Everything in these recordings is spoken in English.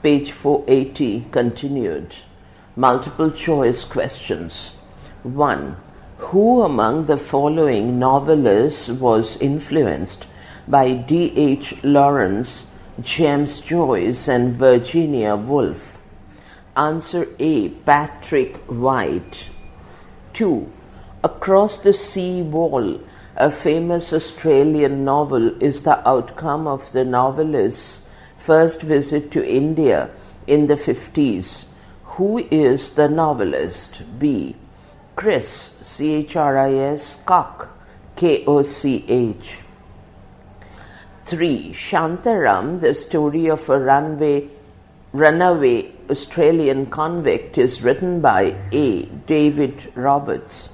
Page 480, continued. Multiple choice questions. 1. Who among the following novelists was influenced by D.H. Lawrence, James Joyce, and Virginia Woolf? Answer A. Patrick White. 2. Across the Sea Wall, a famous Australian novel, is the outcome of the novelist's first visit to India in the 50s. Who is the novelist? B. Chris, C-H-R-I-S, Koch, K-O-C-H. 3. Shantaram, the story of a runaway Australian convict, is written by A. David Roberts.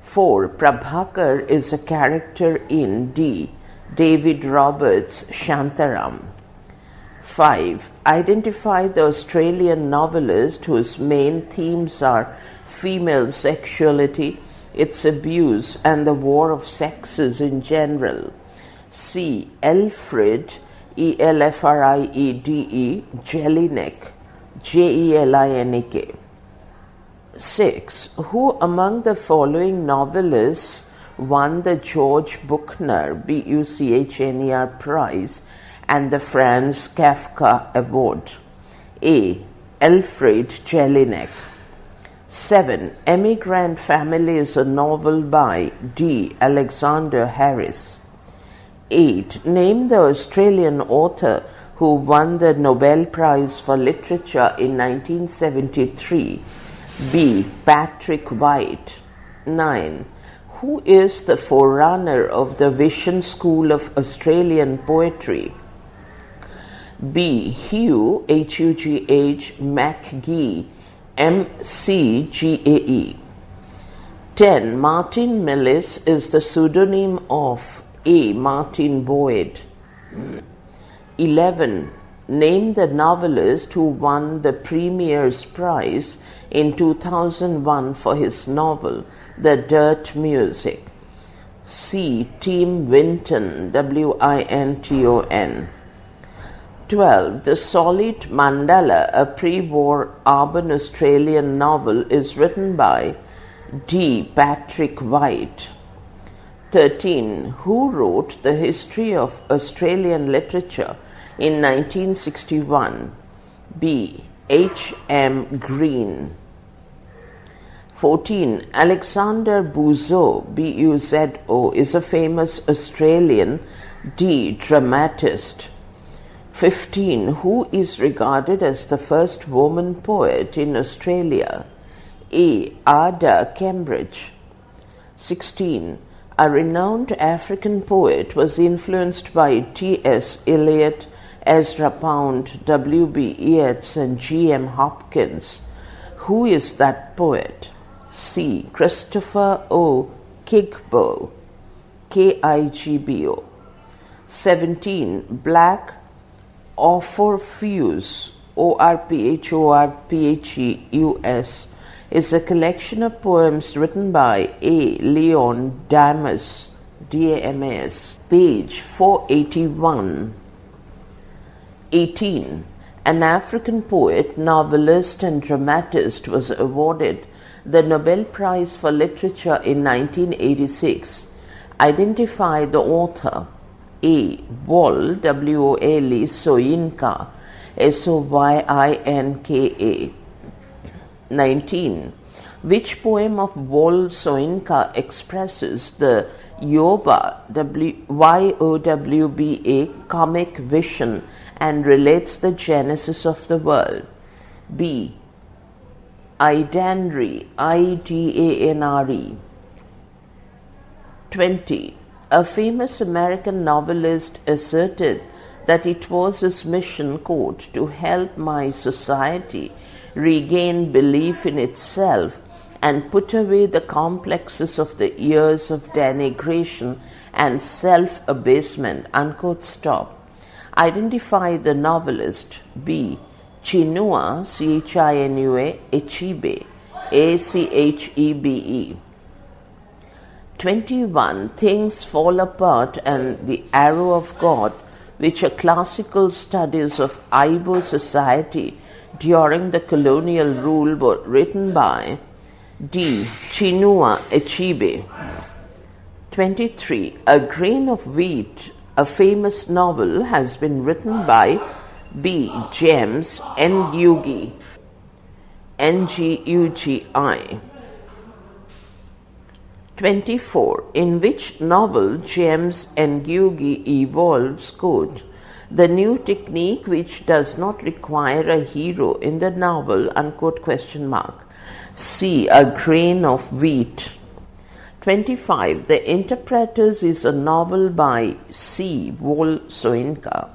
4. Prabhakar is a character in D. David Roberts' Shantaram. 5. Identify the Australian novelist whose main themes are female sexuality, its abuse, and the war of sexes in general. C. Elfriede, E-L-F-R-I-E-D-E, Jelinek, J-E-L-I-N-E-K. 6. Who among the following novelists won the George Buchner, B-U-C-H-N-E-R Prize and the Franz Kafka Award? A. Elfriede Jelinek. 7. Emigrant Family is a novel by D. Alexander Harris. 8. Name the Australian author who won the Nobel Prize for Literature in 1973. B. Patrick White. 9. Who is the forerunner of the Vision School of Australian Poetry? B. Hugh, H-U-G-H, McGee, M-C-G-A-E. 10. Martin Millis is the pseudonym of A. Martin Boyd. 11. Name the novelist who won the Premier's Prize in 2001 for his novel, The Dirt Music. C. Tim Winton, W-I-N-T-O-N. 12. The Solid Mandala, a pre-war urban Australian novel, is written by D. Patrick White. 13. Who wrote The History of Australian Literature in 1961? B. H. M. Green. 14. Alexander Buzot, B-U-Z-O, is a famous Australian D. dramatist. 15. Who is regarded as the first woman poet in Australia? A. Ada Cambridge. 16. A renowned African poet was influenced by T.S. Eliot, Ezra Pound, W.B. Yeats, and G.M. Hopkins. Who is that poet? C. Christopher O. Kigbo, K-I-G-B-O. 17. Black Orpheus, O-R-P-H-O-R-P-H-E-U-S, is a collection of poems written by A. Leon Damas, D-A-M-A-S. Page 481. 18. An African poet, novelist, and dramatist was awarded the Nobel Prize for Literature in 1986. Identify the author. A. Wole, W-O-L-E, Soyinka, S-O-Y-I-N-K-A. 19. Which poem of Wole Soyinka expresses the Yoba, Y-O-W-B-A, comic vision and relates the genesis of the world? B. Idanre, I-D-A-N-R-E. 20. A famous American novelist asserted that it was his mission, quote, to help my society regain belief in itself and put away the complexes of the years of denigration and self-abasement, unquote. Stop. Identify the novelist. B. Chinua, C-H-I-N-U-A, Achebe, A-C-H-E-B-E. 21. Things Fall Apart and The Arrow of God which are classical studies of Igbo society during the colonial rule, were written by D. Chinua Achebe. 23. A Grain of Wheat, a famous novel, has been written by B. James Ngugi, Ngugi. 24. In which novel James Ngugi evolves, quote, the new technique which does not require a hero in the novel, unquote, question mark. C. A Grain of Wheat. 25. The Interpreters is a novel by C. Wole Soyinka.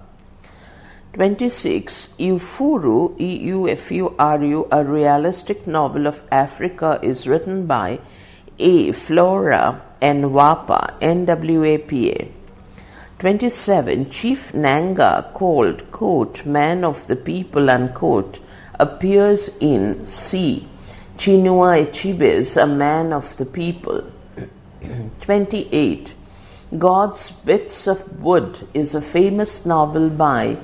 26. Eufuru, Eufuru, a realistic novel of Africa, is written by A. Flora Nwapa, Nwapa. 27. Chief Nanga, called, quote, Man of the People, unquote, appears in C. Chinua Achebe's A Man of the People. 28. God's Bits of Wood is a famous novel by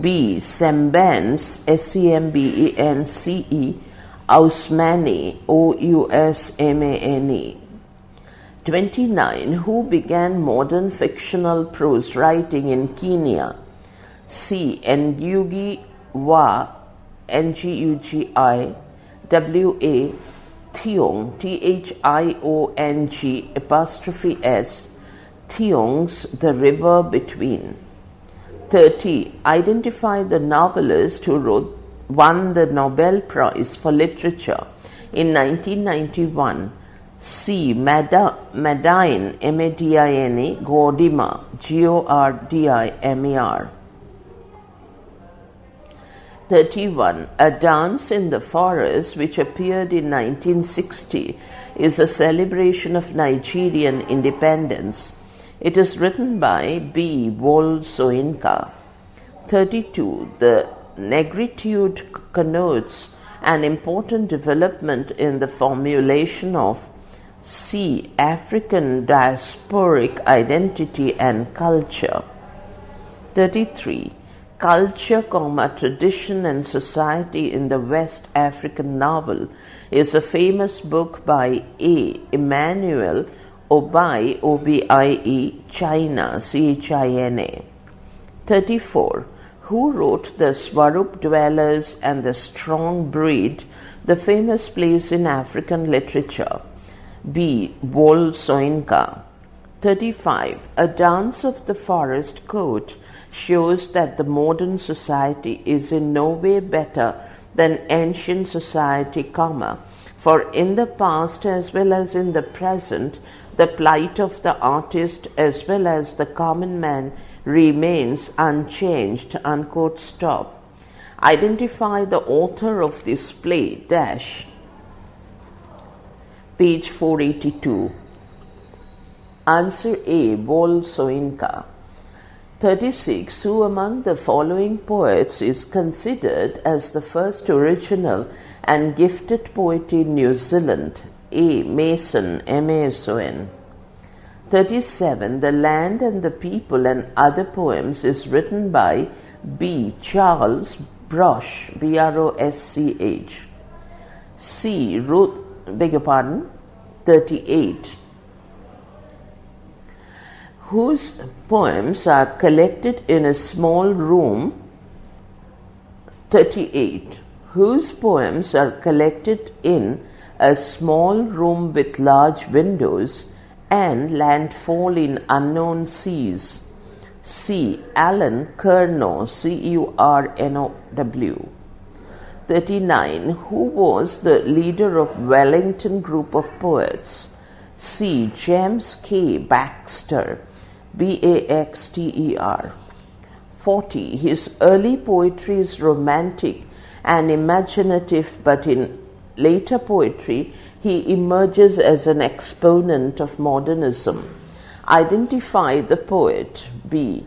B. Sembence, Sembence, Ousmane, Ousmane. 29. Who began modern fictional prose writing in Kenya? C. Ngugi wa Ngugi wa Thiong, Thiong apostrophe S, Thiong's The River Between. 30. Identify the novelist who won the Nobel Prize for Literature in 1991. C. Madine, M-A-D-I-N-E, Gordimar, G-O-R-D-I-M-A-R. 31. A Dance in the Forest, which appeared in 1960, is a celebration of Nigerian independence. It is written by B. Wole Soyinka. 32. The negritude connotes an important development in the formulation of C. African diasporic identity and culture. 33. Culture, Tradition and Society in the West African Novel is a famous book by A. Emmanuel Obai, O-B-I-E, China, C-H-I-N-A. 34. Who wrote The Swarup Dwellers and The Strong Breed, the famous plays in African literature? B. Wole Soyinka. 35. A Dance of the Forest, quote, shows that the modern society is in no way better than ancient society, for in the past as well as in the present, the plight of the artist as well as the common man remains unchanged, unquote, stop. Identify the author of this play, dash. Page 482. Answer A. Wole Soyinka. 36. Who among the following poets is considered as the first original and gifted poet in New Zealand? A. Mason, M-A-S-O-N. 37. The Land and the People and Other Poems is written by B. Charles Brosch, B-R-O-S-C-H. C. Ruth, 38. Whose poems are collected in a small room. 38. Whose poems are collected in a small room with large windows and landfall in unknown seas. C. Alan Curnow, C-U-R-N-O-W. 39. Who was the leader of Wellington group of poets? C. James K. Baxter, B-A-X-T-E-R. 40. His early poetry is romantic and imaginative, but in later poetry he emerges as an exponent of modernism. Identify the poet. B.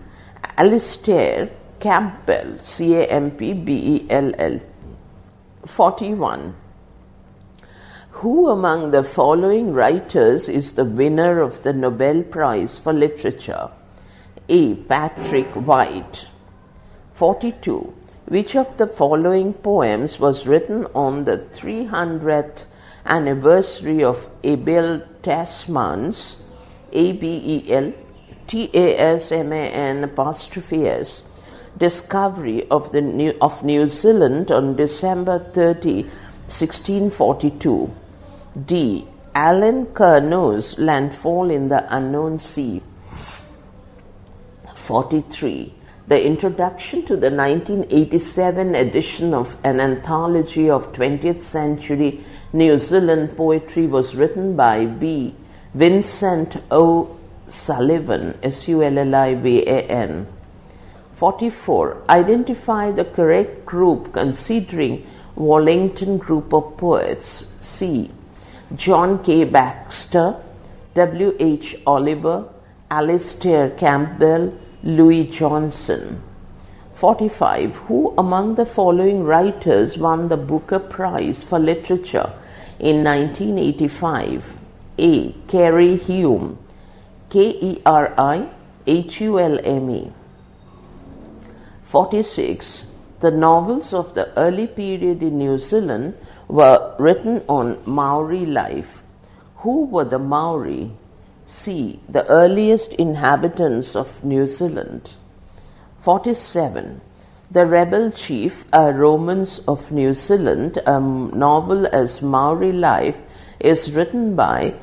Alistair Campbell, C-A-M-P-B-E-L-L. 41. Who among the following writers is the winner of the Nobel Prize for Literature? A. Patrick White. 42. Which of the following poems was written on the 300th anniversary of Abel Tasman's Abel Tasman apostrophe S discovery of New Zealand on December 30, 1642? D. Alan Carnot's Landfall in the Unknown Sea. 43. The introduction to the 1987 edition of an anthology of 20th century New Zealand poetry was written by B. Vincent O. Sullivan, Sullivan. 44. Identify the correct group considering Wallington group of poets. C. John K. Baxter, W. H. Oliver, Alistair Campbell, Louis Johnson. 45. Who among the following writers won the Booker Prize for Literature in 1985? A. Kerry Hume, Kerihulme. 46. The novels of the early period in New Zealand were written on Maori life. Who were the Maori? C. The earliest inhabitants of New Zealand. 47. The Rebel Chief, Romans of New Zealand, a novel as Maori life, is written by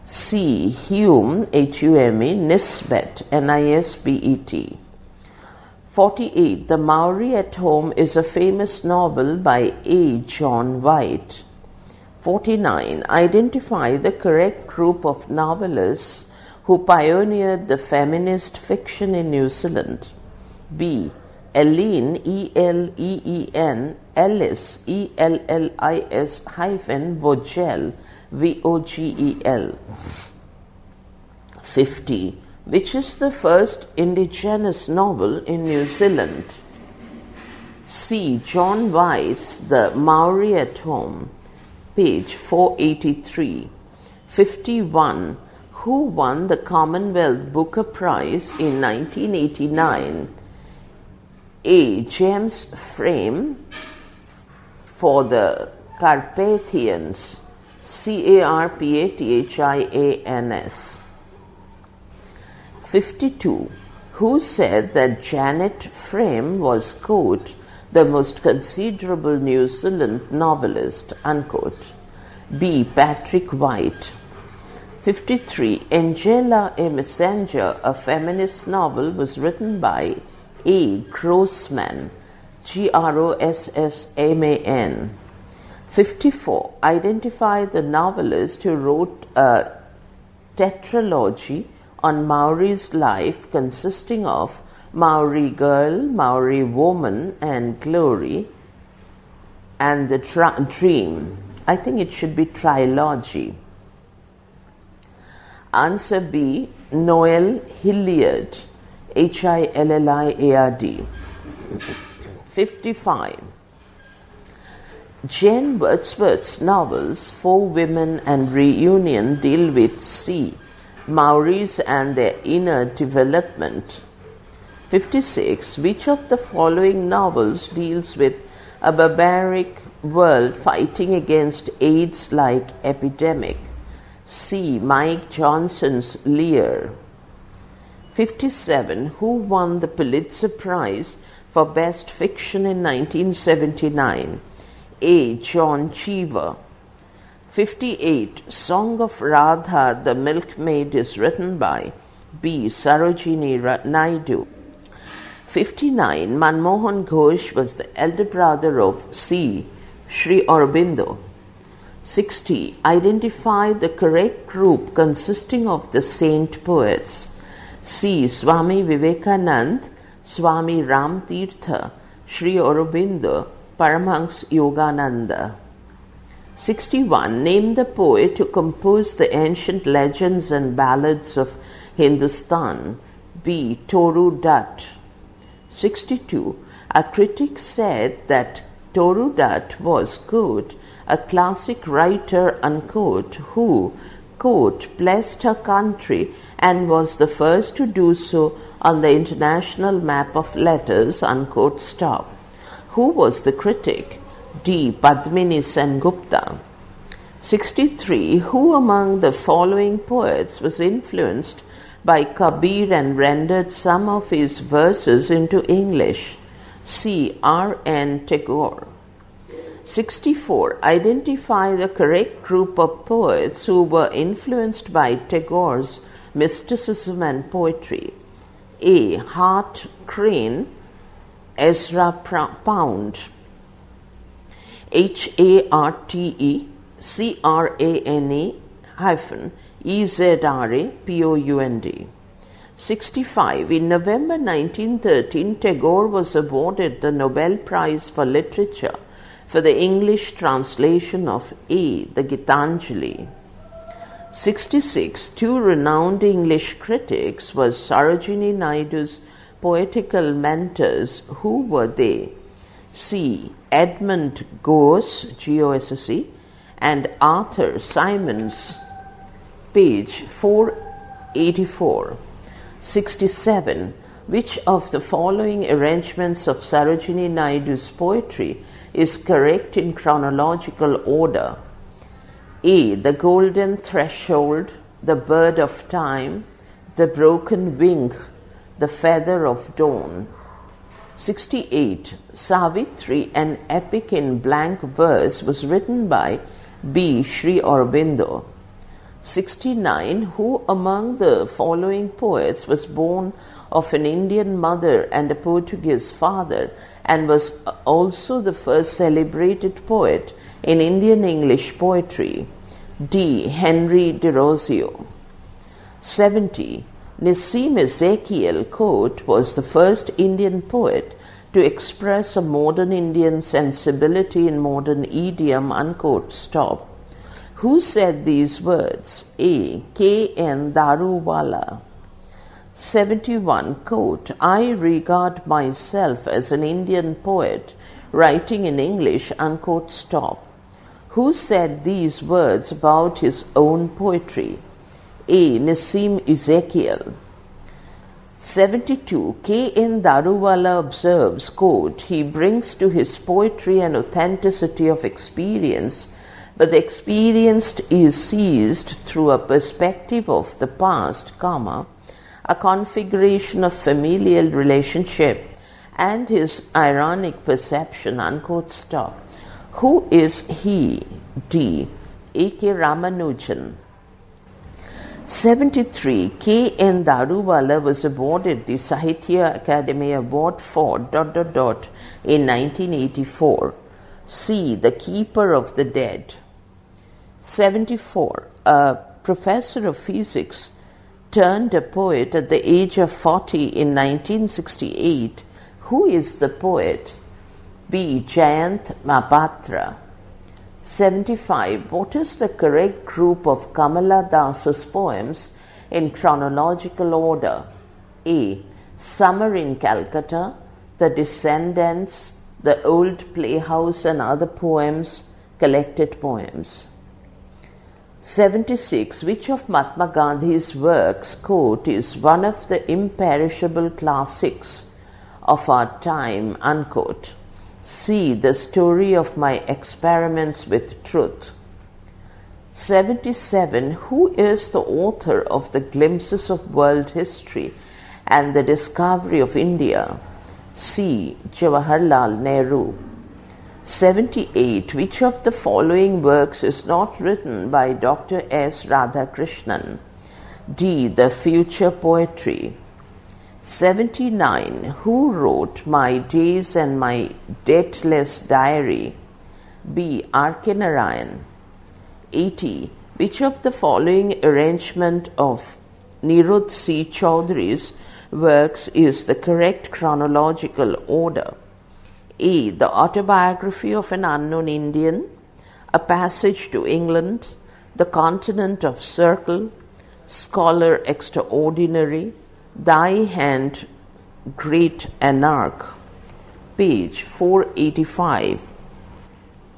C. Hume, Hume, Nisbet, Nisbet. 48. The Maori at Home is a famous novel by A. John White. 49. Identify the correct group of novelists who pioneered the feminist fiction in New Zealand. B. Eileen, Eleen, Ellis, Ellis hyphen Vogel, Vogel. 50. Which is the first indigenous novel in New Zealand? C. John White's The Maori at Home, page 483. 51. Who won the Commonwealth Booker Prize in 1989? A. James Frame for the Carpathians, Carpathians. 52. Who said that Janet Frame was, quote, the most considerable New Zealand novelist, unquote? B. Patrick White. 53. Angela a Messenger, a feminist novel, was written by A. Grossman, Grossman. 54. Identify the novelist who wrote a tetralogy on Maori's life consisting of Maori Girl, Maori Woman, and Glory, and the Dream. I think it should be trilogy. Answer B. Noel Hilliard, Hilliard. 55. Jane Wordsworth's novels Four Women and Reunion deal with C. Maoris and their inner development. 56. Which of the following novels deals with a barbaric world fighting against AIDS-like epidemic? C. Mike Johnson's Lear. 57. Who won the Pulitzer Prize for Best Fiction in 1979? A. John Cheever. 58. Song of Radha, the Milkmaid, is written by B. Sarojini Naidu. 59. Manmohan Ghosh was the elder brother of C. Sri Aurobindo. 60. Identify the correct group consisting of the saint poets. C. Swami Vivekanand, Swami Ram Tirtha, Sri Aurobindo, Paramahansa Yogananda. 61. Name the poet who composed the ancient legends and ballads of Hindustan. B. Toru Dutt. 62. A critic said that Toru Dutt was, quote, a classic writer, unquote, who, quote, blessed her country and was the first to do so on the international map of letters, unquote, stop. Who was the critic? D. Padmini Sengupta. 63. Who among the following poets was influenced by Kabir and rendered some of his verses into English? C. R. N. Tagore. 64. Identify the correct group of poets who were influenced by Tagore's mysticism and poetry. A. Hart Crane, Ezra Pound, HARTE CRANE EZRA POUND. 65. In November 1913, Tagore was awarded the Nobel Prize for Literature for the English translation of A. the Gitanjali. 66. Two renowned English critics were Sarojini Naidu's poetical mentors. Who were they? C. Edmund Gosse, Gosse, and Arthur Symons, page 484. 67. Which of the following arrangements of Sarojini Naidu's poetry is correct in chronological order? A. The Golden Threshold, The Bird of Time, The Broken Wing, The Feather of Dawn. 68. Savitri, an epic in blank verse, was written by B. Sri Aurobindo. 69. Who among the following poets was born of an Indian mother and a Portuguese father and was also the first celebrated poet in Indian English poetry? D. Henry de Rosio. 70. Nissim Ezekiel, quote, was the first Indian poet to express a modern Indian sensibility in modern idiom, unquote, stop. Who said these words? A. K. N. Daruwala. 71. Quote, I regard myself as an Indian poet writing in English, unquote, stop. Who said these words about his own poetry? A. Nissim Ezekiel. 72. K. N. Daruwala observes, quote, he brings to his poetry an authenticity of experience, but the experienced is seized through a perspective of the past, comma, a configuration of familial relationship, and his ironic perception, unquote, stop. Who is he? D. A.K. Ramanujan. 73. K. N. Daruwala was awarded the Sahitya Academy Award for ... in 1984. C. The Keeper of the Dead. 74. A professor of physics turned a poet at the age of 40 in 1968. Who is the poet? B. Jayant Mahapatra. 75. What is the correct group of Kamala Das's poems in chronological order? A. Summer in Calcutta, The Descendants, The Old Playhouse and Other Poems, Collected Poems. 76. Which of Mahatma Gandhi's works, quote, is one of the imperishable classics of our time, unquote? C. The Story of My Experiments with Truth. 77. Who is the author of the Glimpses of World History and the Discovery of India? C. Jawaharlal Nehru. 78. Which of the following works is not written by Dr. S. Radhakrishnan? D. The Future Poetry. 79. Who wrote My Days and My Deathless Diary? B. R.K. Narayan. 80. Which of the following arrangement of Niruddha C. Choudhury's works is the correct chronological order? A. The Autobiography of an Unknown Indian, A Passage to England, The Continent of Circle, Scholar Extraordinary, Thy Hand, Great Anarch, page 485.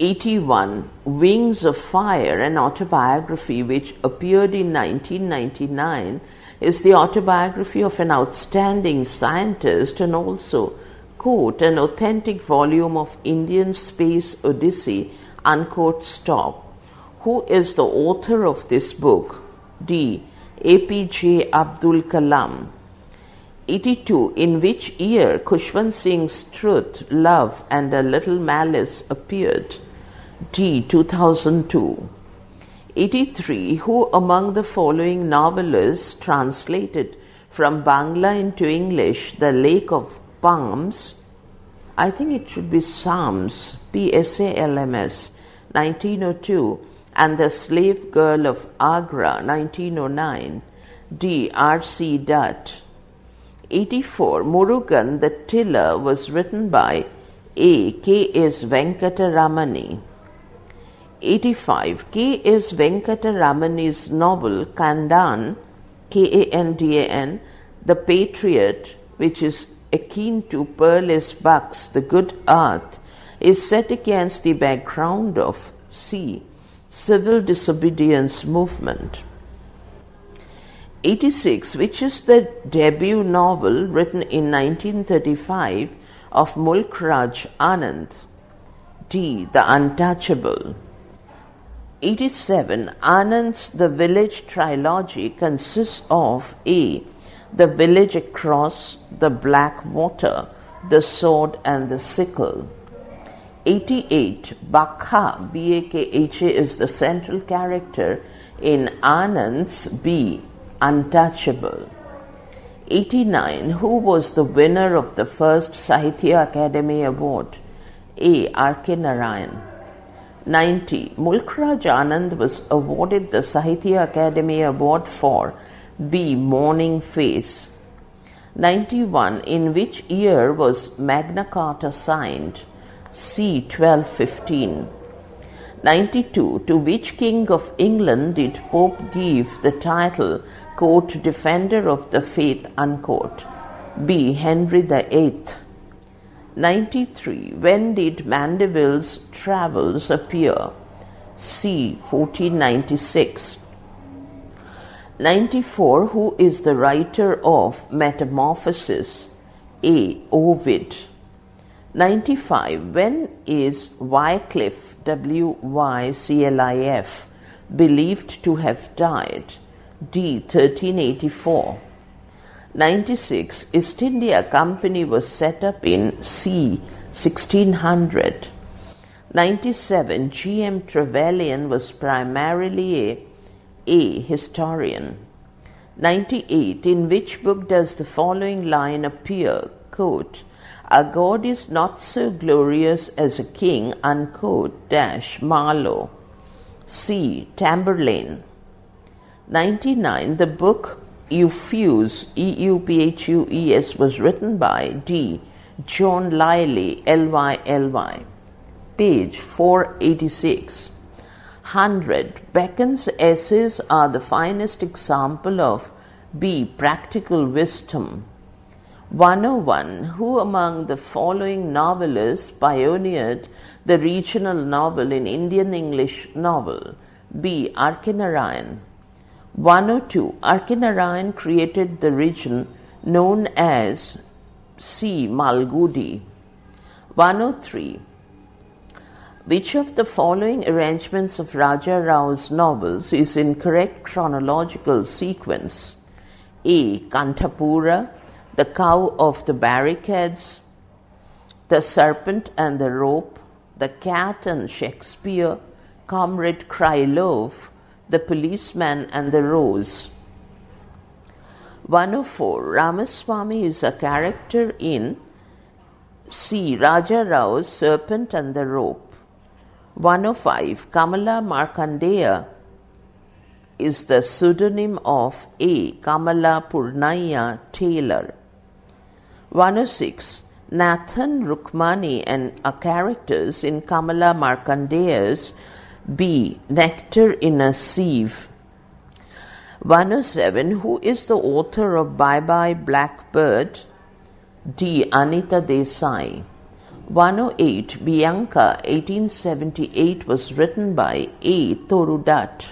81. Wings of Fire, an autobiography which appeared in 1999, is the autobiography of an outstanding scientist and also, quote, an authentic volume of Indian Space Odyssey, unquote, stop. Who is the author of this book? D. APJ Abdul Kalam. 82. In which year Khushwant Singh's Truth, Love and a Little Malice appeared? D. 2002. 83. Who among the following novelists translated from Bangla into English The Lake of Palms? I think it should be Psalms, Psalms, 1902, and The Slave Girl of Agra, 1909. D. R.C. Dutt. 84. Murugan the Tiller was written by A. K.S. Venkataramani. 85. K.S. Venkataramani's novel Kandan, Kandan, The Patriot, which is akin to Pearl Buck's The Good Earth, is set against the background of C. Civil disobedience movement. 86. Which is the debut novel written in 1935 of Mulk Raj Anand? D. The Untouchable. 87. Anand's The Village trilogy consists of A. The Village Across, The Black Water, The Sword and the Sickle. 88. Bakha, B-A-K-H-A, is the central character in Anand's B. Untouchable. 89. Who was the winner of the first Sahitya Academy Award? A. R.K. Narayan. 90. Mulk Raj Anand was awarded the Sahitya Academy Award for B. Morning Face. 91. In which year was Magna Carta signed? C. 1215. 92. To which king of England did Pope give the title, quote, Defender of the Faith, unquote? B. Henry VIII. 93. When did Mandeville's Travels appear? C. 1496. 94. Who is the writer of Metamorphosis? A. Ovid. 95. When is Wycliffe, W-Y-C-L-I-F, believed to have died? D. 1384. 96. East India Company was set up in C. 1600. 97. G.M. Trevelyan was primarily a historian. 98. In which book does the following line appear? Quote, A god is not so glorious as a king, unquote, dash Marlowe. C. Tamburlaine. 99. The book Euphues, E-U-P-H-U-E-S, was written by D. John Lyly, L-Y-L-Y. Page 486. 100. Bacon's essays are the finest example of B. Practical wisdom. 101. Who among the following novelists pioneered the regional novel in Indian English novel? B. R.K. Narayan. 102. R.K. Narayan created the region known as C. Malgudi. 103. Which of the following arrangements of Raja Rao's novels is in correct chronological sequence? A. Kanthapura, The Cow of the Barricades, The Serpent and the Rope, The Cat and Shakespeare, Comrade Krylov, The Policeman and the Rose. 104. Ramaswamy is a character in C. Raja Rao's Serpent and the Rope. 105. Kamala Markandeya is the pseudonym of A. Kamala Purnaya Taylor. 106. Nathan Rukmani and are characters in Kamala Markandeya's B. Nectar in a Sieve. 107. Who is the author of Bye Bye Blackbird? D. Anita Desai. 108 Bianca 1878 was written by A. Thorudat.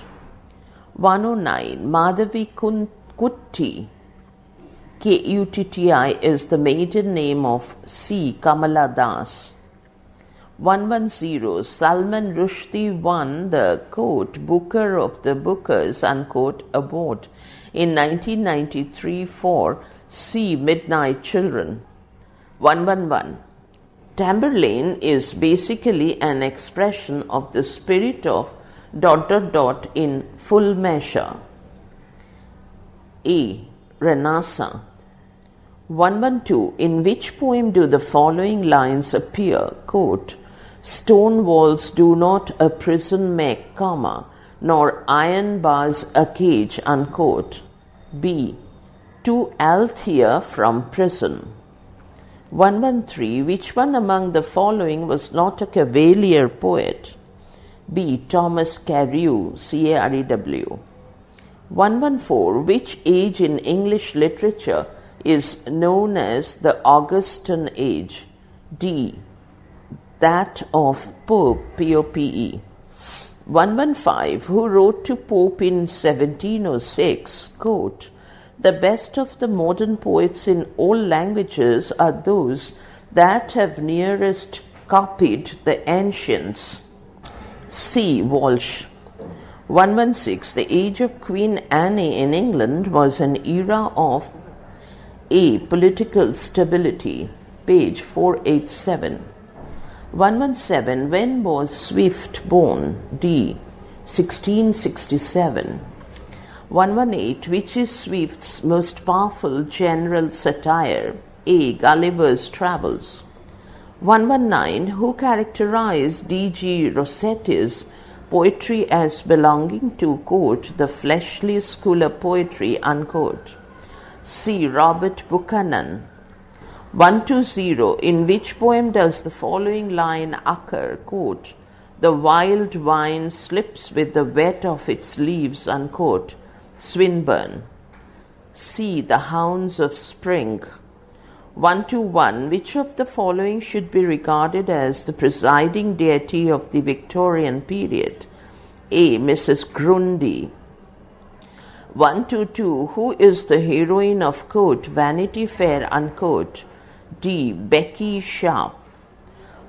109 Madhavi Kutti Kutti is the maiden name of C. Kamala Das. 110 Salman Rushdie won the quote Booker of the Bookers unquote award in 1993 for C. Midnight Children. 111 Tamburlaine is basically an expression of the spirit of ... in full measure. A. Renassa. 112 In which poem do the following lines appear? Quote, Stone walls do not a prison make, comma, nor iron bars a cage, unquote. B. To Althea from prison. 113 Which one among the following was not a Cavalier poet? B. Thomas Carew, Carew. 114 Which age in English literature is known as the Augustan age? D. That of Pope, Pope. 115 Who wrote to Pope in 1706, quote, The best of the modern poets in all languages are those that have nearest copied the ancients. C. Walsh. 116 The age of Queen Anne in England was an era of A. Political stability, page 487. 117 When was Swift born? D. 1667. 118 Which is Swift's most powerful general satire? A. Gulliver's Travels. 119 Who characterized D.G. Rossetti's poetry as belonging to, quote, the fleshly school of poetry, unquote? C. Robert Buchanan. 120 In which poem does the following line occur? Quote, The wild vine slips with the wet of its leaves, unquote. Swinburne. C. The Hounds of Spring. 121 Which of the following should be regarded as the presiding deity of the Victorian period? A. Mrs. Grundy. 122 Who is the heroine of, quote, Vanity Fair, unquote? D. Becky Sharp.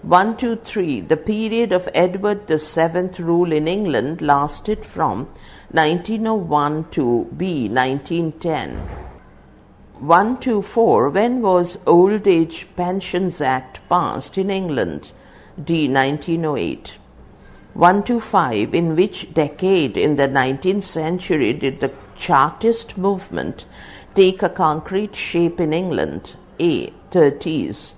123 The period of Edward VII's rule in England lasted from 1901 to B. 1910. 124 When was Old Age Pensions Act passed in England? D. 1908. 125 In which decade in the 19th century did the Chartist movement take a concrete shape in England? A. 30s.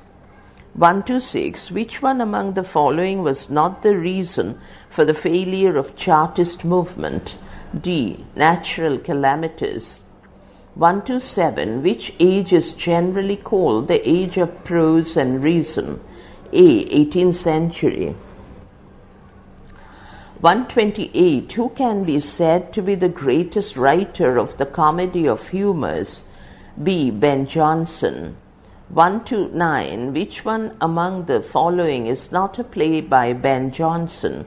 126 Which one among the following was not the reason for the failure of Chartist movement? D. Natural calamities. 127 Which age is generally called the age of prose and reason? A. 18th century. 128 Who can be said to be the greatest writer of the comedy of humors? B. Ben Jonson. 129 Which one among the following is not a play by Ben Jonson?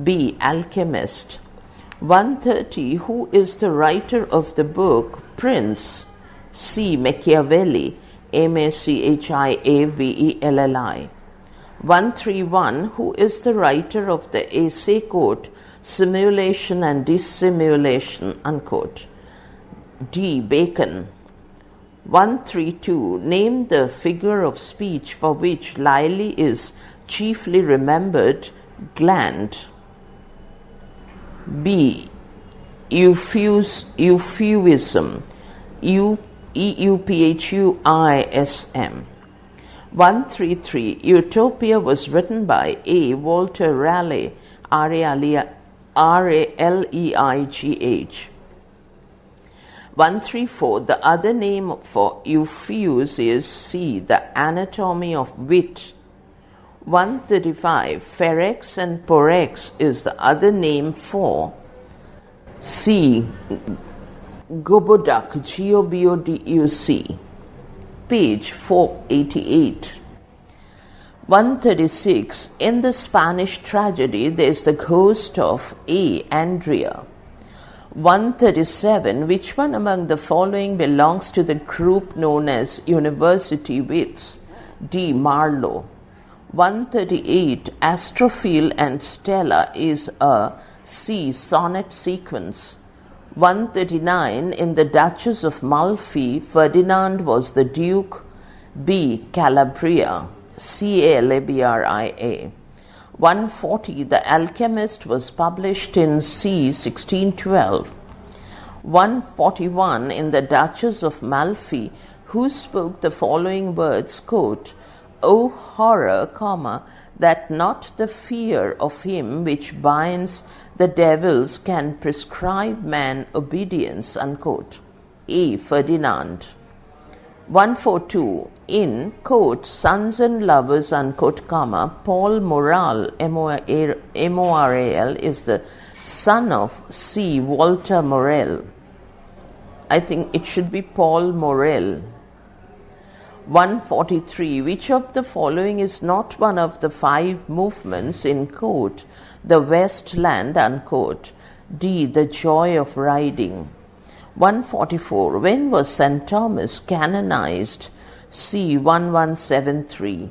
B. Alchemist. 130 Who is the writer of the book Prince? C. Machiavelli, Machiavelli. 131 Who is the writer of the essay, quote, Simulation and Dissimulation, unquote? D. Bacon. 132 Name the figure of speech for which Lyly is chiefly remembered. Gland. B. Euphuism. Euphuism. 133 Utopia was written by A. Walter Raleigh, Raleigh. 134 The other name for Euphues is C. The Anatomy of Wit. 135 Ferex and Porex is the other name for C. Goboduc, Goboduc, page 488. 136. In the Spanish tragedy, there is the ghost of A. Andrea. 137. Which one among the following belongs to the group known as University Wits? D. Marlowe. 138. Astrophil and Stella is a C. sonnet sequence. 139. In the Duchess of Malfi, Ferdinand was the Duke. B. Calabria. Calabria. 140. The Alchemist was published in c. 1612. 141. In the Duchess of Malfi, who spoke the following words, quote, O horror, comma, that not the fear of him which binds the devils can prescribe man obedience, unquote. A. Ferdinand. 142. In, quote, Sons and Lovers, unquote, comma, Paul Morale, M-O-R-A-L, is the son of C. Walter Morel. I think it should be Paul Morel. 143. Which of the following is not one of the 5 movements in, quote, the Westland, unquote? D. The Joy of Riding. 144. When was St. Thomas canonized? C. 1173.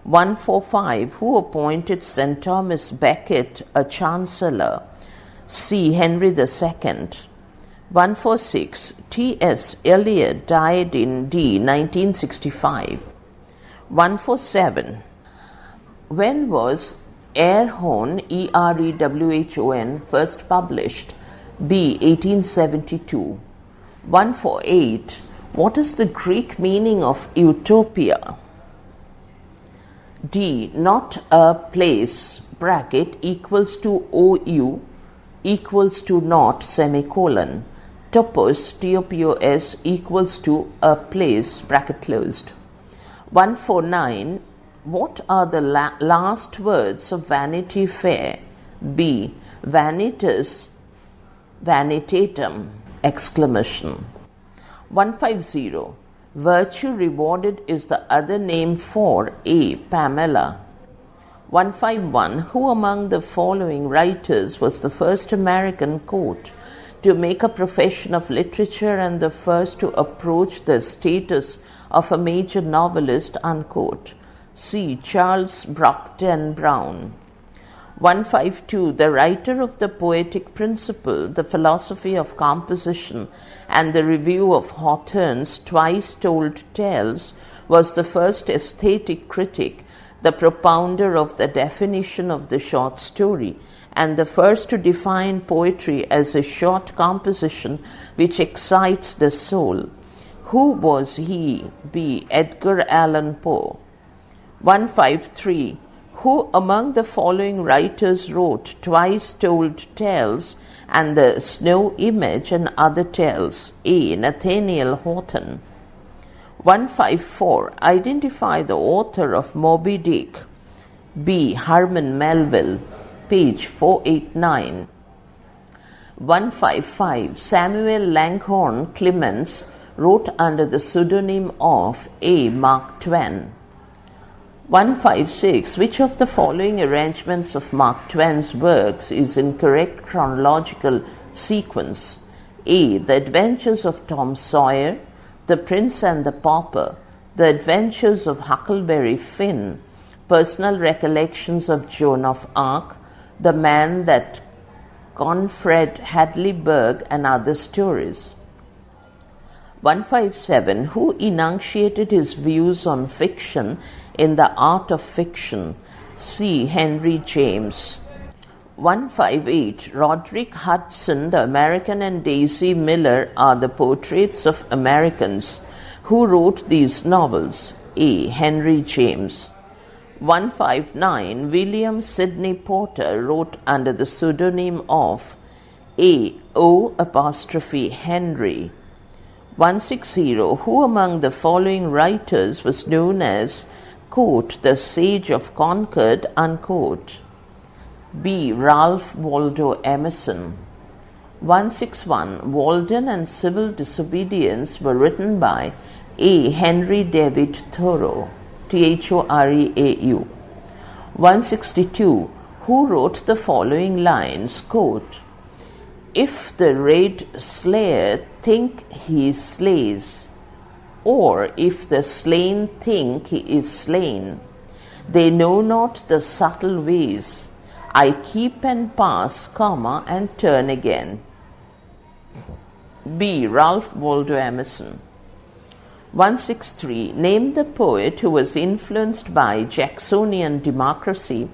145. Who appointed St. Thomas Becket a chancellor? C. Henry II. 146. T.S. Eliot died in D. 1965. 147. When was Erewhon, E-R-E-W-H-O-N, first published? B. 1872. 148. What is the Greek meaning of utopia? D. Not a place, bracket, equals to OU, equals to not, semicolon. Topos, T-O-P-O-S, equals to a place, bracket closed. 149. What are the last words of Vanity Fair? B. Vanitas, vanitatum, exclamation. 150. Virtue rewarded is the other name for A. Pamela. 151. Who among the following writers was the first American, quote, to make a profession of literature and the first to approach the status of a major novelist, unquote? C. Charles Brockden Brown. 152. The writer of the Poetic Principle, the Philosophy of Composition, and the Review of Hawthorne's Twice Told Tales was the first aesthetic critic, the propounder of the definition of the short story, and the first to define poetry as a short composition which excites the soul. Who was he? B. Edgar Allan Poe. 153. Who among the following writers wrote Twice Told Tales and The Snow Image and Other Tales? A. Nathaniel Hawthorne. 154. Identify the author of Moby Dick. B. Herman Melville. Page 489. 155. Samuel Langhorne Clemens wrote under the pseudonym of A. Mark Twain. 156. Which of the following arrangements of Mark Twain's works is in correct chronological sequence? A. The Adventures of Tom Sawyer, The Prince and the Pauper, The Adventures of Huckleberry Finn, Personal Recollections of Joan of Arc, The Man That Confred Hadleyburg, and Other Stories. 157. Who enunciated his views on fiction in The Art of Fiction? C. Henry James. 158. Roderick Hudson, The American, and Daisy Miller are the portraits of Americans. Who wrote these novels? A. Henry James. 159. William Sidney Porter wrote under the pseudonym of A. O' Henry. 160. Who among the following writers was known as, quote, the Sage of Concord, unquote? B. Ralph Waldo Emerson. 161. Walden and Civil Disobedience were written by A. Henry David Thoreau. Thoreau. 162. Who wrote the following lines? Quote, "If the red slayer think he slays, or if the slain think he is slain, they know not the subtle ways. I keep and pass, comma, and turn again." B. Ralph Waldo Emerson. 163. Name the poet who was influenced by Jacksonian democracy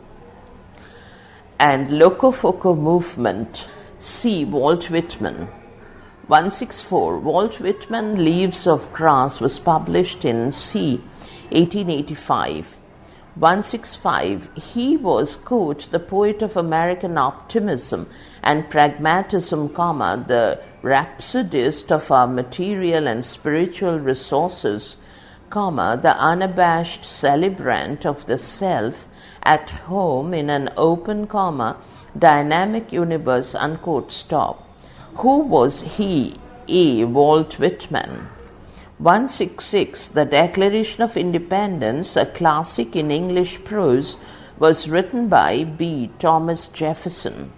and Locofoco movement. C. Walt Whitman. 164. Walt Whitman Leaves of Grass was published in C. 1885. 165. He was, quote, "the poet of American optimism and pragmatism, comma, the rhapsodist of our material and spiritual resources, comma, the unabashed celebrant of the self at home in an open, comma, dynamic universe," unquote. Stop. Who was he? A. Walt Whitman. 166. The Declaration of Independence, a classic in English prose, was written by B. Thomas Jefferson.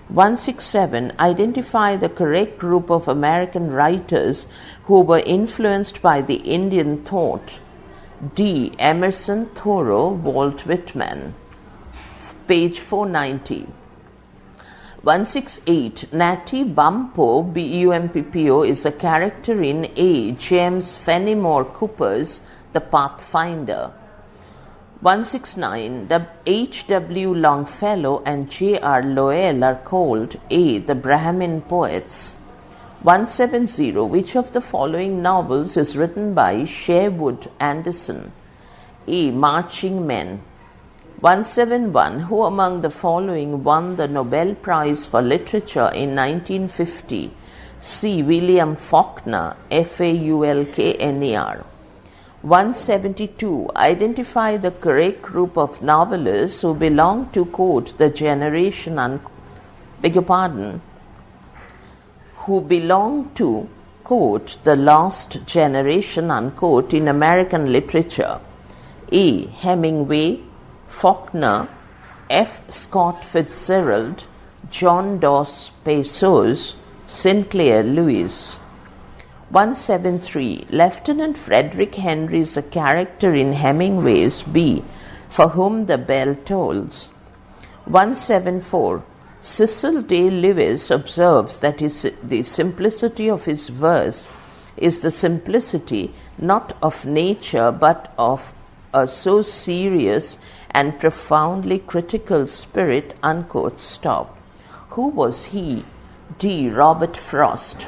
167. Identify the correct group of American writers who were influenced by the Indian thought. D. Emerson, Thoreau, Walt Whitman. Page 490. 168. Natty Bumppo, Bumppo, is a character in A. James Fenimore Cooper's The Pathfinder. 169. H.W. Longfellow and J.R. Lowell are called A. the Brahmin poets. 170. Which of the following novels is written by Sherwood Anderson? A. Marching Men. 171. Who among the following won the Nobel Prize for Literature in 1950? C. William Faulkner, Faulkner. 172. Identify the correct group of novelists who belong to, quote, the generation, who belong to, quote, the lost generation, unquote, in American literature. A. Hemingway, Faulkner, F. Scott Fitzgerald, John Dos Passos, Sinclair Lewis. 173. Lieutenant Frederick Henry is a character in Hemingway's B. For Whom the Bell Tolls. 174. Cecil Day Lewis observes that the simplicity of his verse is the simplicity not of nature but of a so serious and profoundly critical spirit, unquote. Stop. Who was he? D. Robert Frost.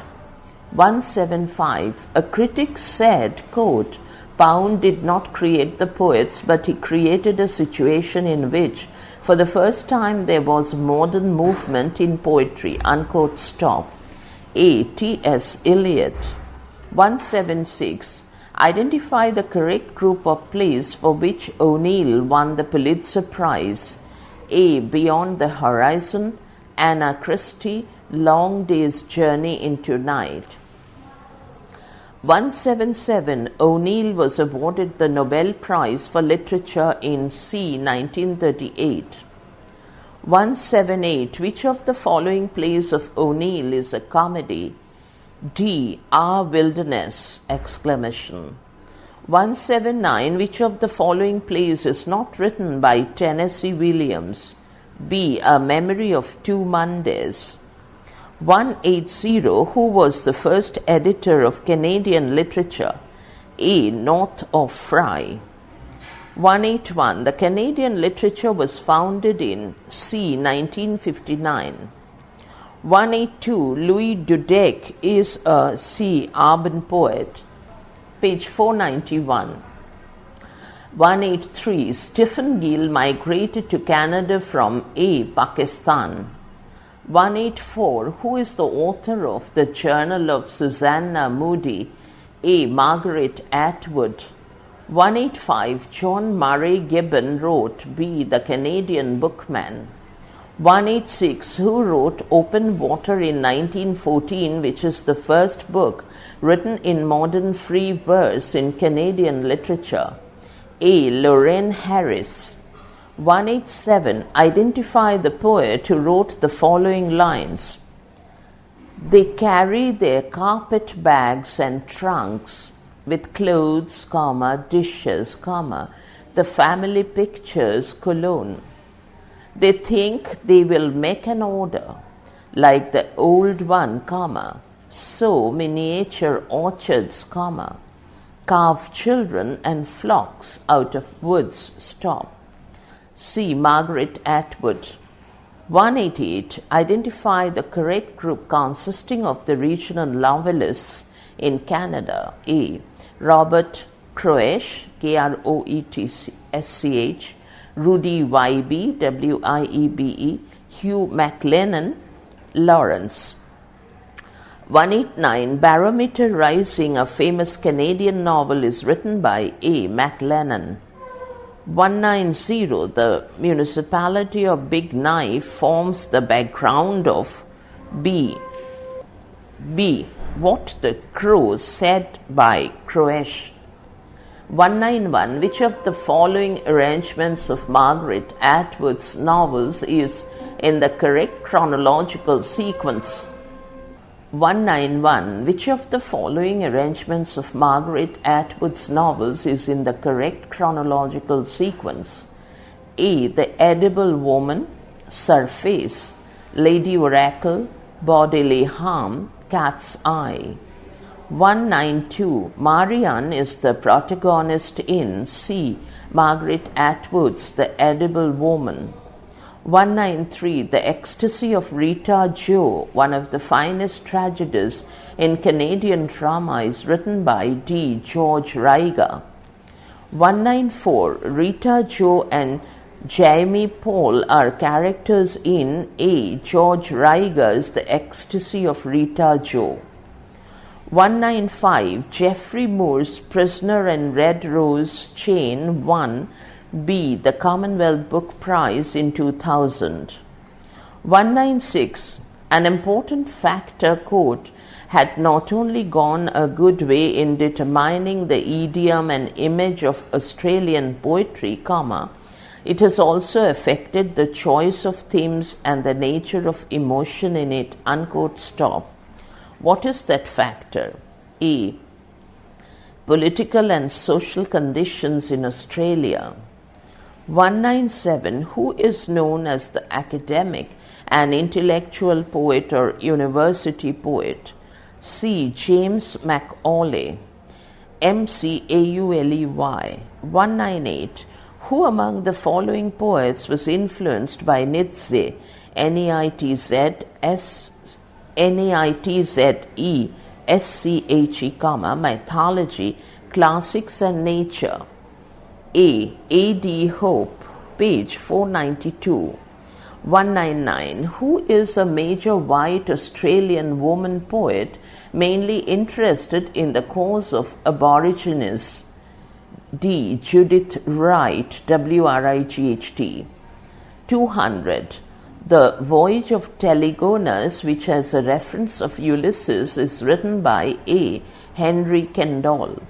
175. A critic said, quote, Pound did not create the poets, but he created a situation in which, for the first time, there was a modern movement in poetry, unquote. Stop. A. T.S. Eliot. 176. Identify the correct group of plays for which O'Neill won the Pulitzer Prize. A. Beyond the Horizon, Anna Christie, Long Day's Journey into Night. 177. O'Neill was awarded the Nobel Prize for Literature in C. 1938. 178. Which of the following plays of O'Neill is a comedy? D. Our Wilderness! 179. Which of the following plays is not written by Tennessee Williams? B. A Memory of Two Mondays. 180. Who was the first editor of Canadian literature? A. North of Fry. 181. The Canadian literature was founded in C. 1959. 182. Louis Dudek is a C. urban poet. Page 491. 183. Stephen Gill migrated to Canada from A. Pakistan. 184. Who is the author of The Journal of Susanna Moodie? A. Margaret Atwood. 185. John Murray Gibbon wrote B. The Canadian Bookman. 186. Who wrote Open Water in 1914, which is the first book written in modern free verse in Canadian literature? A. Lorraine Harris. 187. Identify the poet who wrote the following lines. They carry their carpet bags and trunks with clothes, dishes, the family pictures, cologne. They think they will make an order like the old one, sow miniature orchards, carve children and flocks out of woods, stop. See Margaret Atwood. 188. Identify the correct group consisting of the regional novelists in Canada. A. Robert Croesch, Kroetschch, Rudy Wiebe, Wiebe, Hugh MacLennan, Lawrence. 189. Barometer Rising, a famous Canadian novel, is written by A. MacLennan. 190. The municipality of Big Knife forms the background of B. What the Crows said by Croesch. 191. Which of the following arrangements of Margaret Atwood's novels is in the correct chronological sequence? 191. Which of the following arrangements of Margaret Atwood's novels is in the correct chronological sequence? A. The Edible Woman, Surface, Lady Oracle, Bodily Harm, Cat's Eye. 192. Marianne is the protagonist in C. Margaret Atwood's The Edible Woman. 193. The Ecstasy of Rita Jo, one of the finest tragedies in Canadian drama, is written by D. George Riga. 194. Rita Jo and Jamie Paul are characters in A. George Riga's The Ecstasy of Rita Jo. 195. Geoffrey Moore's Prisoner and Red Rose Chain won B. the Commonwealth Book Prize in 2000. 196. An important factor, quote, had not only gone a good way in determining the idiom and image of Australian poetry, it has also affected the choice of themes and the nature of emotion in it, unquote, stop. What is that factor? A. Political and social conditions in Australia. 197. Who is known as the academic and intellectual poet or university poet? C. James Macaulay, Macauley. 198. Who among the following poets was influenced by Nietzsche, Nietzsche, mythology, classics and nature? A. A.D. Hope, page 492. 199. Who is a major white Australian woman poet mainly interested in the cause of Aborigines? D. Judith Wright, Wright. 200. The Voyage of Telegonus, which has a reference of Ulysses, is written by A. Henry Kendall.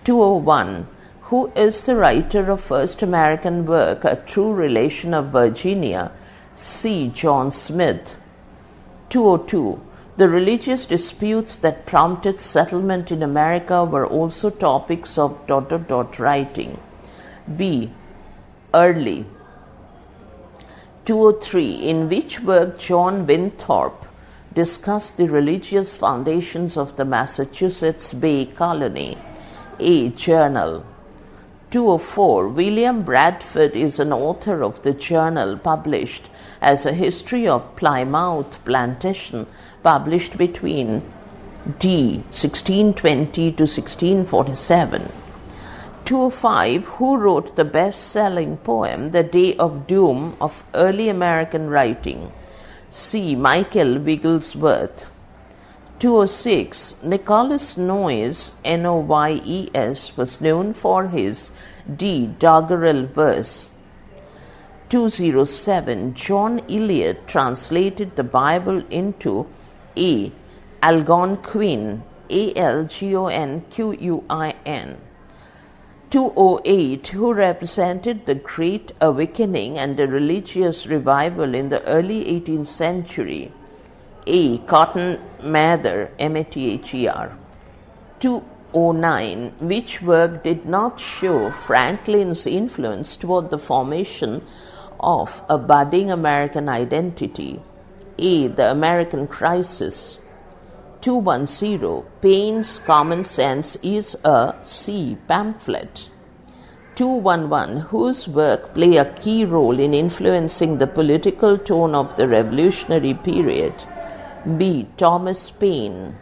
201. Who is the writer of first American work, A True Relation of Virginia? C. John Smith. 202. The religious disputes that prompted settlement in America were also topics of ... writing. B. Early. 203. In which work John Winthrop discussed the religious foundations of the Massachusetts Bay Colony? A. Journal. 204. William Bradford is an author of the journal published as a history of Plymouth Plantation, published between D. 1620 to 1647. 205. Who wrote the best-selling poem The Day of Doom of early American writing? C. Michael Wigglesworth. 206. Nicholas Noyes, Noyes, was known for his D. doggerel verse. 207. John Eliot translated the Bible into A. Algonquin, Algonquin. 208, who represented the Great Awakening and the religious revival in the early 18th century. A. Cotton Mather, Mather. 209, which work did not show Franklin's influence toward the formation of a budding American identity. A. The American Crisis. 210, Paine's Common Sense is a C. pamphlet. 211, whose work play a key role in influencing the political tone of the Revolutionary period. B. Thomas Paine.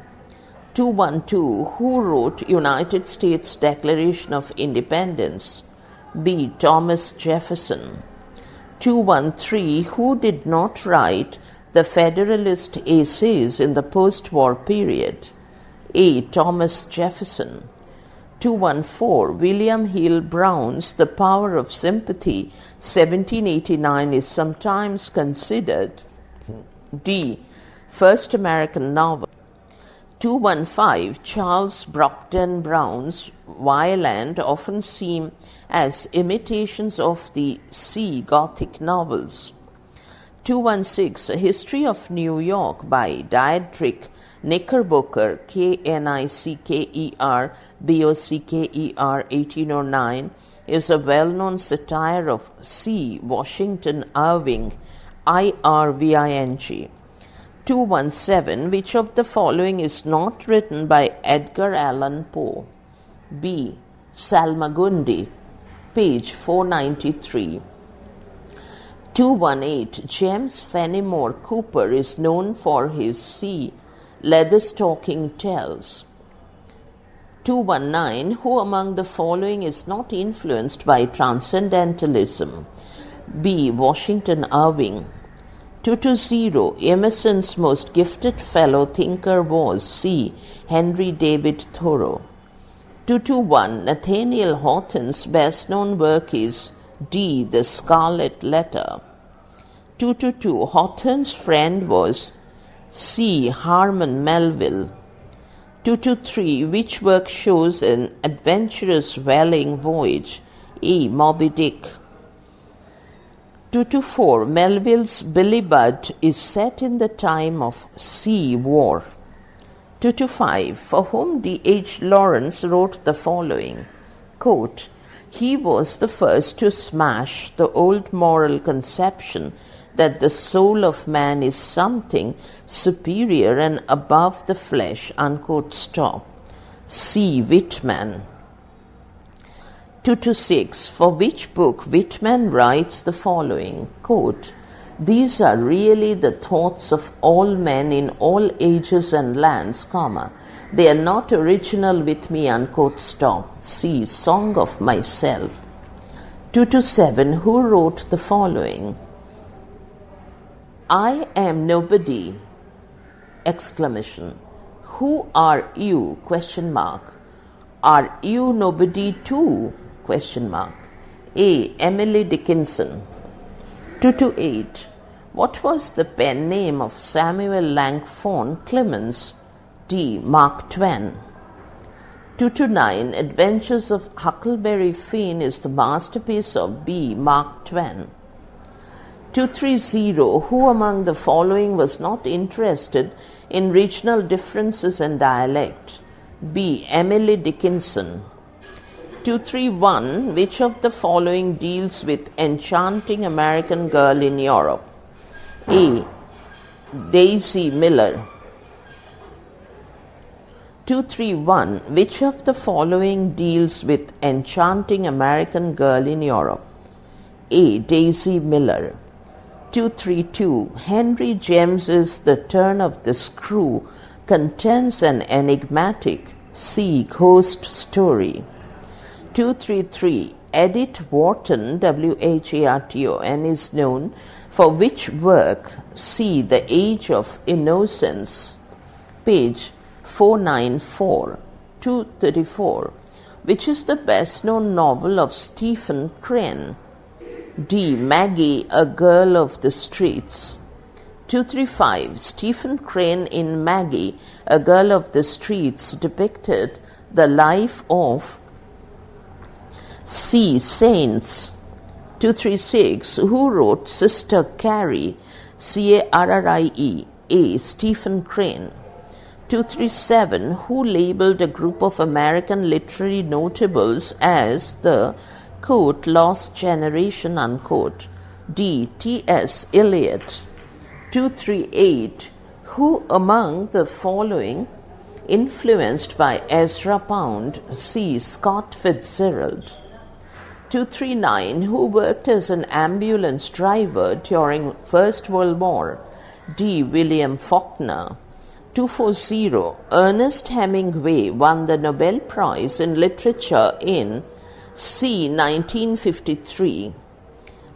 212, who wrote United States Declaration of Independence. B. Thomas Jefferson. 213, who did not write the Federalist Essays in the post-war period. A. Thomas Jefferson. 214, William Hill Brown's The Power of Sympathy, 1789, is sometimes considered D. first American novel. 215, Charles Brockden Brown's Wieland often seem as imitations of the C. Gothic novels. 216, A History of New York by Diedrich Knickerbocker, Knickerbocker, 1809, is a well-known satire of C. Washington Irving, Irving. 217, which of the following is not written by Edgar Allan Poe? B. Salmagundi, page 493. 218, James Fenimore Cooper is known for his C. Leatherstocking Tales. 219, who among the following is not influenced by transcendentalism? B. Washington Irving. 220, Emerson's most gifted fellow thinker was C. Henry David Thoreau. 221, Nathaniel Hawthorne's best-known work is D. The Scarlet Letter. 222, Hawthorne's friend was C. Harmon Melville. 223, which work shows an adventurous whaling voyage? A. Moby Dick. 224, Melville's Billy Budd is set in the time of sea war. 225, for whom D.H. Lawrence wrote the following, quote, he was the first to smash the old moral conception that the soul of man is something superior and above the flesh, unquote, stop. C. Whitman. 226, for which book Whitman writes the following, quote, these are really the thoughts of all men in all ages and lands, comma, they are not original with me, unquote, stop. C. Song of Myself. 227, who wrote the following, I am nobody, exclamation. Who are you, question mark. Are you nobody too, question mark. A. Emily Dickinson. 228, what was the pen name of Samuel Langford Clemens? D. Mark Twain. 229, Adventures of Huckleberry Finn is the masterpiece of B. Mark Twain. 230, who among the following was not interested in regional differences and dialect? B. Emily Dickinson. 231, which of the following deals with enchanting American girl in Europe? A. Daisy Miller. 231, which of the following deals with enchanting American girl in Europe? A. Daisy Miller. 232, Henry James's The Turn of the Screw contains an enigmatic C. ghost story. 233, Edith Wharton, Wharton, is known for which work? C. The Age of Innocence, page 494. 234, which is the best-known novel of Stephen Crane? D. Maggie, a Girl of the Streets. 235, Stephen Crane in Maggie, a Girl of the Streets depicted the life of C. Saints. 236. Who wrote Sister Carrie? Carrie. A. Stephen Crane. 237. Who labeled a group of American literary notables as the, quote, lost generation, unquote? D. T.S. Eliot. 238. Who among the following influenced by Ezra Pound? C. Scott Fitzgerald. 239. Who worked as an ambulance driver during First World War? D. William Faulkner. 240. Ernest Hemingway won the Nobel Prize in Literature in C. 1953.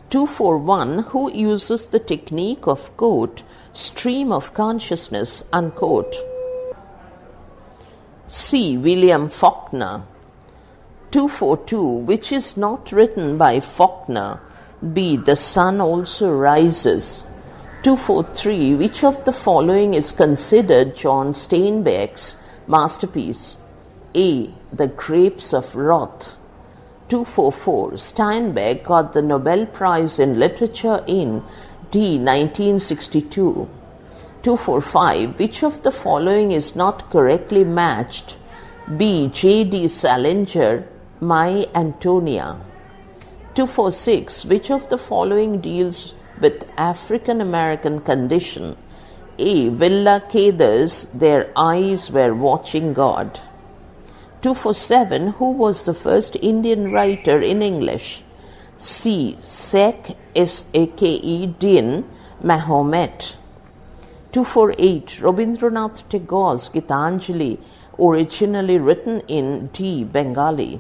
241. Who uses the technique of, quote, stream of consciousness, unquote? C. William Faulkner. 242. Which is not written by Faulkner? B. The Sun Also Rises. 243. Which of the following is considered John Steinbeck's masterpiece? A. The Grapes of Wrath. 244. Steinbeck got the Nobel Prize in Literature in D. 1962. 245. Which of the following is not correctly matched? B. J.D. Salinger, My Antonia. 246. Which of the following deals with African American condition? A. Villa Cathers, Their Eyes Were Watching God. 247. Who was the first Indian writer in English? C. Sheikh S.A.K.E. Din Mahomet. 248. Rabindranath Tagore's Gitanjali, originally written in D. Bengali.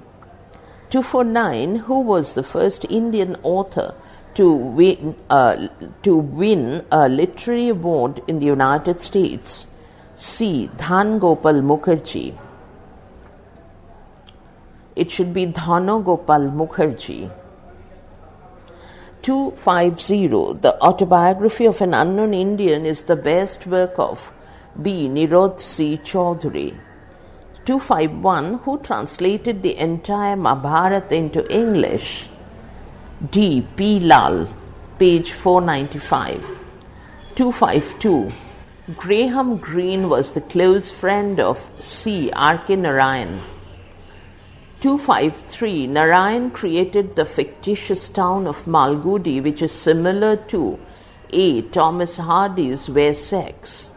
249. Who was the first Indian author to win a literary award in the United States? C. Dhan Gopal Mukherjee. It should be Dhano Gopal Mukherjee. 250. The Autobiography of an Unknown Indian is the best work of B. Nirod C. Choudhury. 251. Who translated the entire Mahabharata into English? D. P. Lal, page 495. 252. Graham Greene was the close friend of C. R.K. Narayan. 253. Narayan created the fictitious town of Malgudi, which is similar to A. Thomas Hardy's Wessex.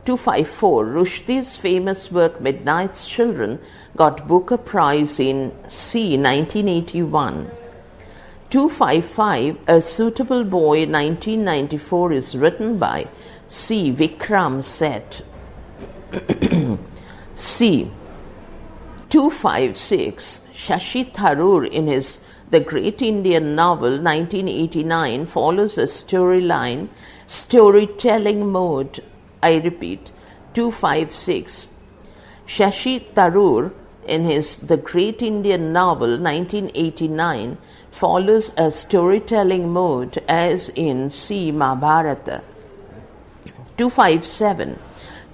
254. Rushdie's famous work Midnight's Children got Booker Prize in C. 1981. 255. A Suitable Boy 1994 is written by C. Vikram Seth. C. 256. Shashi Tharoor in his The Great Indian Novel 1989 follows a storytelling mode. I repeat, 256. Shashi Tharoor in his The Great Indian Novel 1989 follows a storytelling mode as in C. Mahabharata. 257.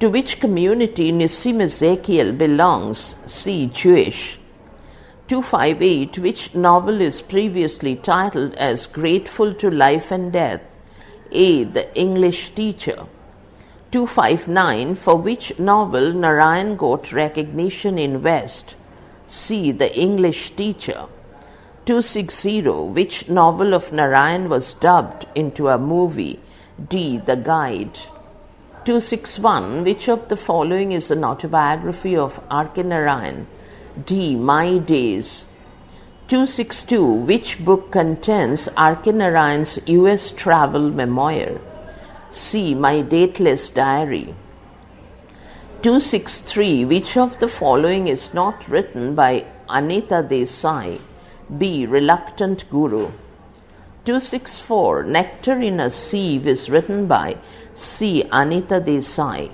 To which community Nissim Ezekiel belongs? C. Jewish. 258. Which novel is previously titled as Grateful to Life and Death? A. The English Teacher. 259. For which novel Narayan got recognition in West? C. The English Teacher. 260. Which novel of Narayan was dubbed into a movie? D. The Guide. 261. Which of the following is an autobiography of R.K. Narayan? D. My Days. 262. Which book contains R.K. Narayan's U.S. travel memoir? C. My Dateless Diary. 263. Which of the following is not written by Anita Desai? B. Reluctant Guru. 264. Nectar in a Sieve is written by C. Anita Desai.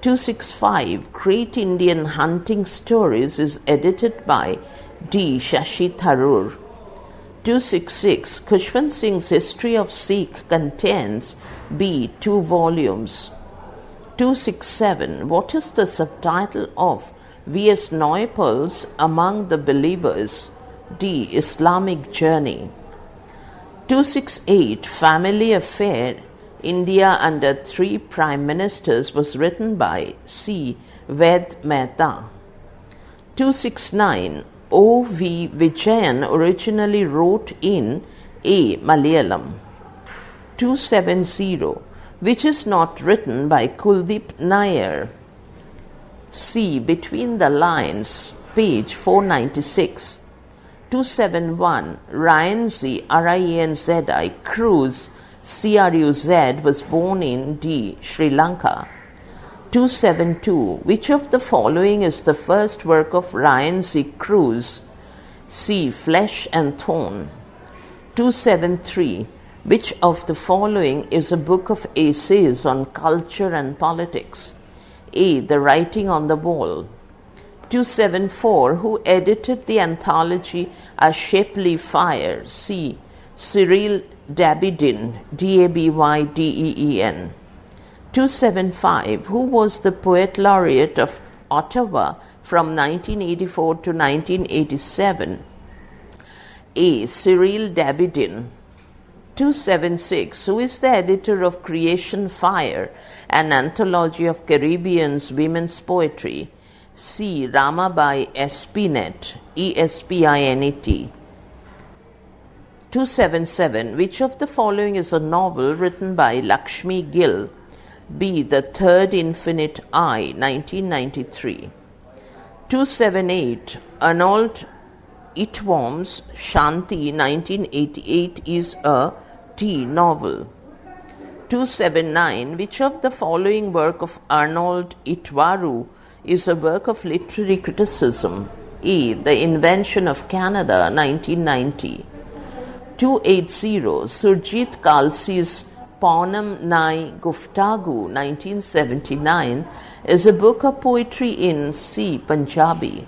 265. Great Indian Hunting Stories is edited by D. Shashi Tharoor. 266. Khushwant Singh's History of Sikh contains B. 2 volumes. 267. What is the subtitle of V.S. Naipaul's Among the Believers? D. Islamic Journey. 268 Family Affair, India under 3 Prime Ministers was written by C. Ved Mehta. 269 O. V. Vijayan originally wrote in A. Malayalam. 270 which is not written by Kuldeep Nair. C. Between the Lines, page 496. 271 Ryanzi, R-I-A-N-Z-I, Cruz, C-R-U-Z, was born in D. Sri Lanka. 272 which of the following is the first work of Ryanzi Cruz? C. Flesh and Thorn. 273 which of the following is a book of essays on culture and politics? A. The Writing on the Wall. 274 who edited the anthology A Shapely Fire? C. Cyril Dabydin, D-A-B-Y-D-E-E-N. 275 who was the poet laureate of Ottawa from 1984 to 1987? A. Cyril Dabydin. 276 who is the editor of Creation Fire, an anthology of Caribbean's women's poetry? C. Ramabai Espinet, E-S-P-I-N-E-T. 277 which of the following is a novel written by Lakshmi Gill? B. The Third Infinite Eye, 1993. 278 Arnold Itworm's Shanti, 1988 is a T. novel. 279 which of the following work of Arnold Itwaru is a work of literary criticism? E. The Invention of Canada, 1990. 280 Surjit Kalsi's Paunam Nai Guftagu, 1979, is a book of poetry in C. Punjabi.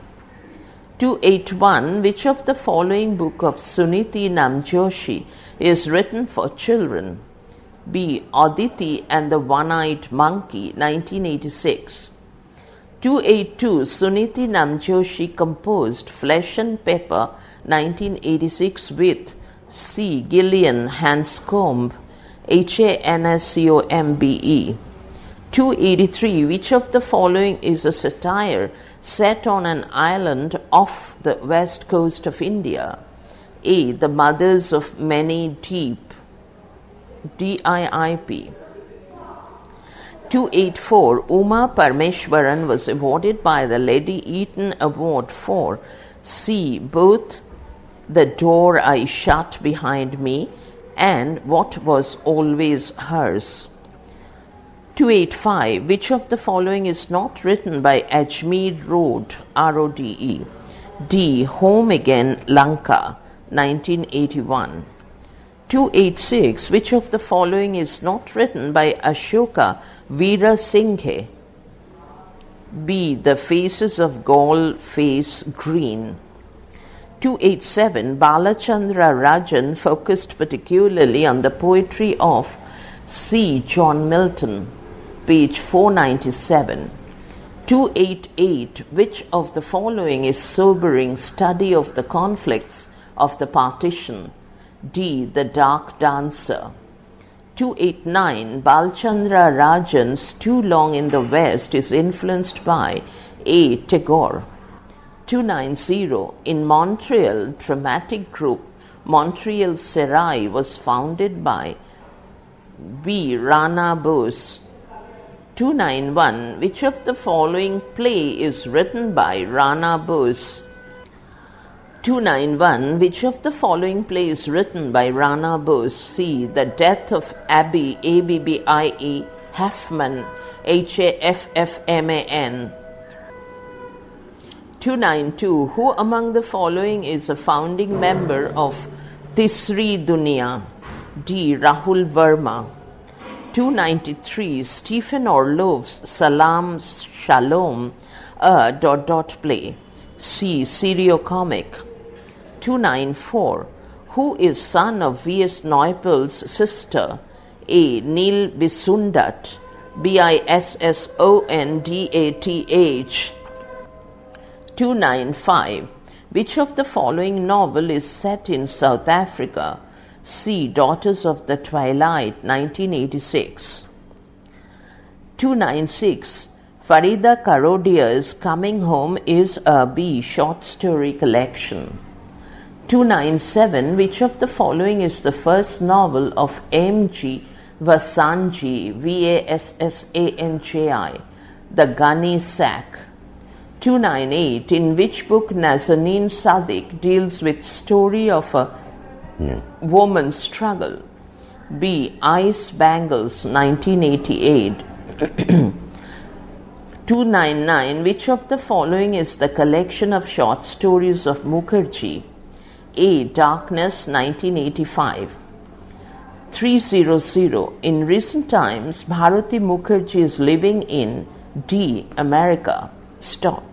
281 which of the following book of Suniti Namjoshi is written for children? B. Aditi and the One-Eyed Monkey, 1986. 282 Suniti Namjoshi composed Flesh and Pepper, 1986 with C. Gillian Hanscombe, Hanscombe. 283 which of the following is a satire set on an island off the west coast of India? A. The Mothers of Many Deep, DIIP. 284 Uma Parmeshwaran was awarded by the Lady Eaton Award for C. Both The Door I Shut Behind Me and What Was Always Hers. 285 which of the following is not written by Ajmer Road, R-O-D-E? D. Home Again Lanka, 1981. 286 which of the following is not written by Ashoka Veera Singhe? B. The Faces of Gaul Face Green. 287 Balachandra Rajan focused particularly on the poetry of C. John Milton, page 497. 288 which of the following is sobering study of the conflicts of the partition? D. The Dark Dancer. 289 Balchandra Rajan's Too Long in the West is influenced by A. Tagore. 290 in Montreal, dramatic group Montreal Serai was founded by B. Rana Bose. 291 which of the following play is written by Rana Bose? 291 which of the following play is written by Rana Bose? C. The Death of Abby, A-B-B-I-E, Haffman, Haffman. 292 who among the following is a founding member of Tisri Dunia? D. Rahul Verma. 293 Stephen Orlove's Salam Shalom, a ... play. C. Serio comic. 294 who is son of V.S. Neupel's sister? A. Neil Bisundath, Bissondath. 295 Which of the following novel is set in South Africa? C. Daughters of the Twilight, 1986. 296. Farida Karodia's Coming Home is a B. short story collection. 297. Which of the following is the first novel of M.G. Vassanji, Vassanji, The Gunny Sack? 298. In which book Nazanin Sadiq deals with story of a woman's struggle? B. Ice Bangles, 1988. 299. Which of the following is the collection of short stories of Mukherjee? A. Darkness, 1985. 300. In recent times, Bharati Mukherjee is living in D. America. Stop.